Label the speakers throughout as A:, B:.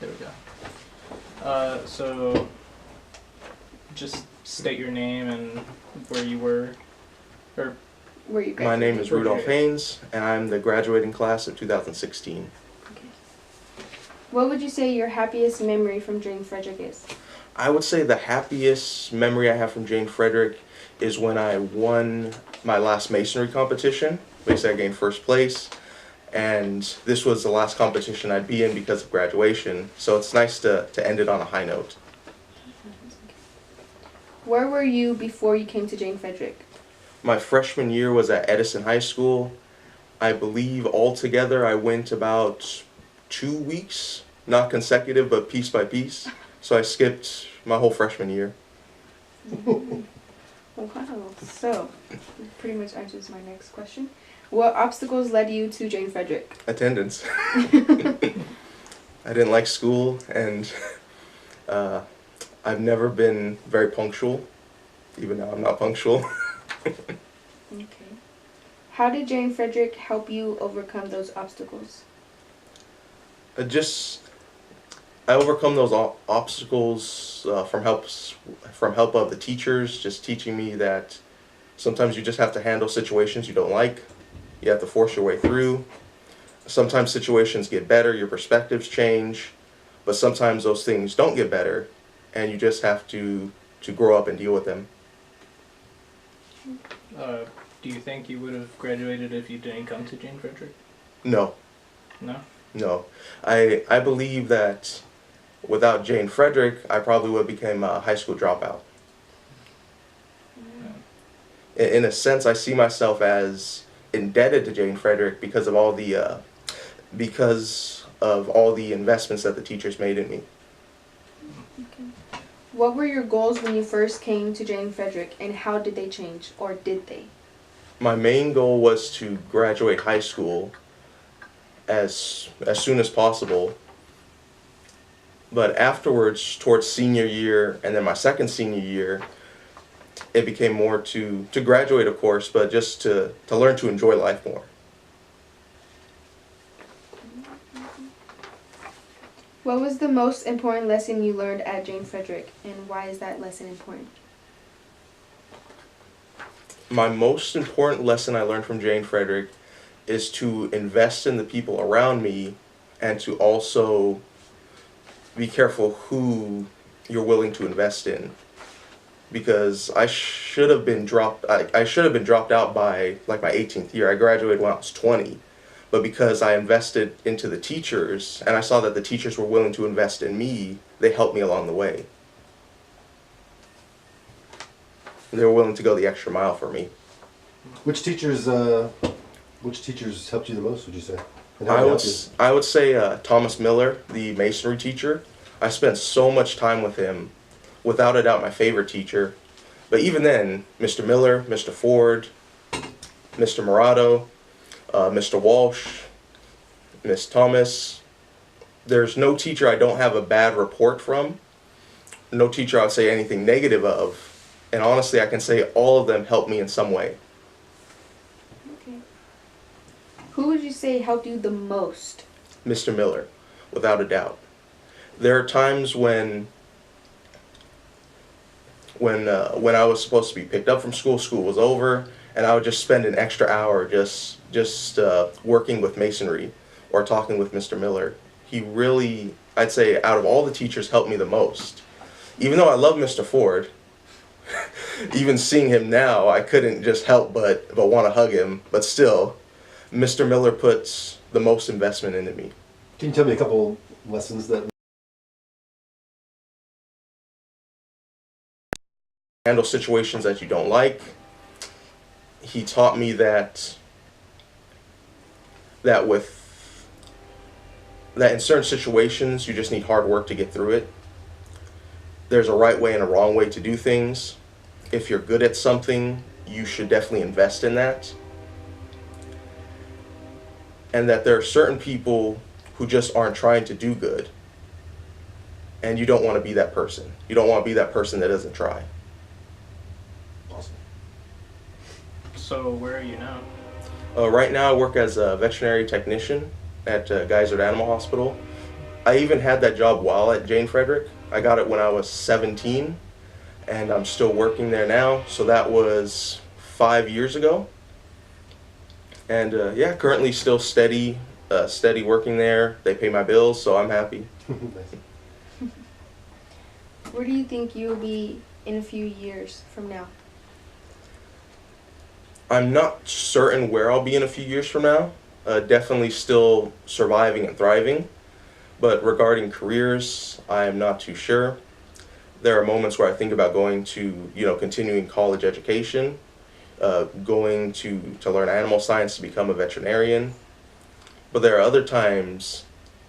A: There we go. So just state your name and where you were, or
B: Where you
C: My name is Rudolph
A: Okay.
C: Haynes, and I'm the graduating class of 2016.
B: Okay. What would you say your happiest memory from Jane Frederick is?
C: I would say the happiest memory I have from Jane Frederick is when I won my last masonry competition. Basically, I gained first place, and this was the last competition I'd be in because of graduation, so it's nice to end it on a high note.
B: Where were you before you came to Jane Frederick?
C: My freshman year was at Edison High School. I believe altogether I went about 2 weeks, not consecutive, but piece by piece. So I skipped my whole freshman year.
B: Oh, wow. So, pretty much answers my next question. What obstacles led you to Jane Frederick?
C: Attendance. I didn't like school, and I've never been very punctual. Even now I'm not punctual.
B: Okay. How did Jane Frederick help you overcome those obstacles?
C: I overcome those obstacles from help of the teachers, just teaching me that sometimes you just have to handle situations you don't like. You have to force your way through. Sometimes situations get better, your perspectives change, but sometimes those things don't get better, and you just have to grow up and deal with them.
A: do you think you would have graduated if you didn't come to Jane Frederick?
C: No,
A: No?
C: no. I believe that without Jane Frederick, I probably would have become a high school dropout. In a sense, I see myself as indebted to Jane Frederick because of all the investments that the teachers made in me.
B: Okay. What were your goals when you first came to Jane Frederick, and how did they change, or did they?
C: My main goal was to graduate high school as soon as possible. But afterwards, towards senior year and then my second senior year, it became more to graduate, of course, but just to learn to enjoy life more.
B: What was the most important lesson you learned at Jane Frederick, and why is that lesson important?
C: My most important lesson I learned from Jane Frederick is to invest in the people around me, and to also be careful who you're willing to invest in. Because I should have been dropped out by like my 18th year. I graduated when I was 20. But because I invested into the teachers, and I saw that the teachers were willing to invest in me, they helped me along the way. They were willing to go the extra mile for me.
D: Which teachers helped you the most, would you say? And how did they help you?
C: I would say Thomas Miller, the masonry teacher. I spent so much time with him. Without a doubt, my favorite teacher. But even then, Mr. Miller, Mr. Ford, Mr. Morado, Mr. Walsh, Miss Thomas. There's no teacher I don't have a bad report from. No teacher I would say anything negative of. And honestly, I can say all of them helped me in some way.
B: Okay. Who would you say helped you the most?
C: Mr. Miller, without a doubt. There are times when I was supposed to be picked up from school, school was over, and I would just spend an extra hour just working with masonry or talking with Mr. Miller. He really, I'd say, out of all the teachers, helped me the most. Even though I love Mr. Ford, even seeing him now, I couldn't just help but want to hug him. But still, Mr. Miller puts the most investment into me.
D: Can you tell me a couple lessons that
C: Handle situations that you don't like. He taught me that in certain situations you just need hard work to get through it. There's a right way and a wrong way to do things. If you're good at something, you should definitely invest in that. And that there are certain people who just aren't trying to do good. And you don't want to be that person. You don't want to be that person that doesn't try.
D: Awesome.
A: So where are you now?
C: Right now I work as a veterinary technician at Geisert Animal Hospital. I even had that job while at Jane Frederick. I got it when I was 17, and I'm still working there now. So that was 5 years ago. And yeah, currently still steady working there. They pay my bills, so I'm happy.
D: Nice.
B: Where do you think you'll be in a few years from now?
C: I'm not certain where I'll be in a few years from now. Definitely still surviving and thriving. But regarding careers, I am not too sure. There are moments where I think about going to, continuing college education, going to learn animal science to become a veterinarian. But there are other times,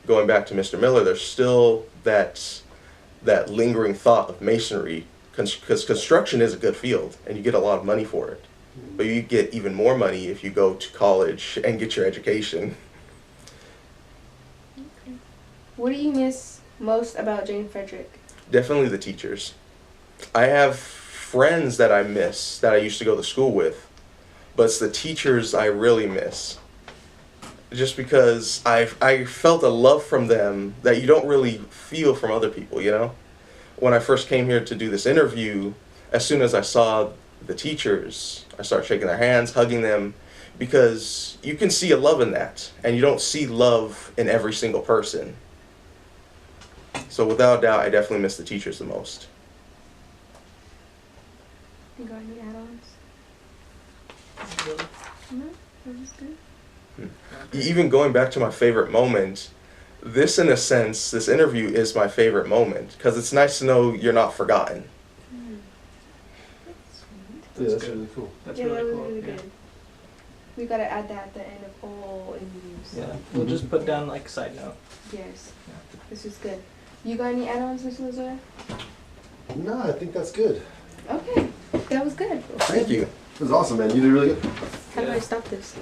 C: going back to Mr. Miller, there's still that lingering thought of masonry, because construction is a good field and you get a lot of money for it. But you get even more money if you go to college and get your education.
B: Okay. What do you miss most about Jane Frederick?
C: Definitely the teachers. I have friends that I miss that I used to go to school with, but it's the teachers I really miss. Just because I felt a love from them that you don't really feel from other people, When I first came here to do this interview, as soon as I saw the teachers, I started shaking their hands, hugging them, because you can see a love in that, and you don't see love in every single person. So without a doubt, I definitely miss the teachers the most.
B: You got any add-ons? No, that was good.
C: Even going back to my favorite moment, this in a sense, this interview is my favorite moment, because it's nice to know you're not forgotten.
B: That's sweet.
D: Yeah, that's
A: good.
D: really cool.
A: That's
B: Yeah,
A: really
B: that was
A: cool.
B: really
A: Yeah.
B: good. We gotta add that at the end of all interviews.
A: Yeah, we'll just put down like a side note.
B: Yes.
A: Yeah.
B: This is good. You got any add-ons, Mr. Lazar?
D: No, I think that's good.
B: Okay, that was good.
C: Thank you.
D: It was awesome, man. You did really good.
B: How do
A: Yeah.
B: I stop this?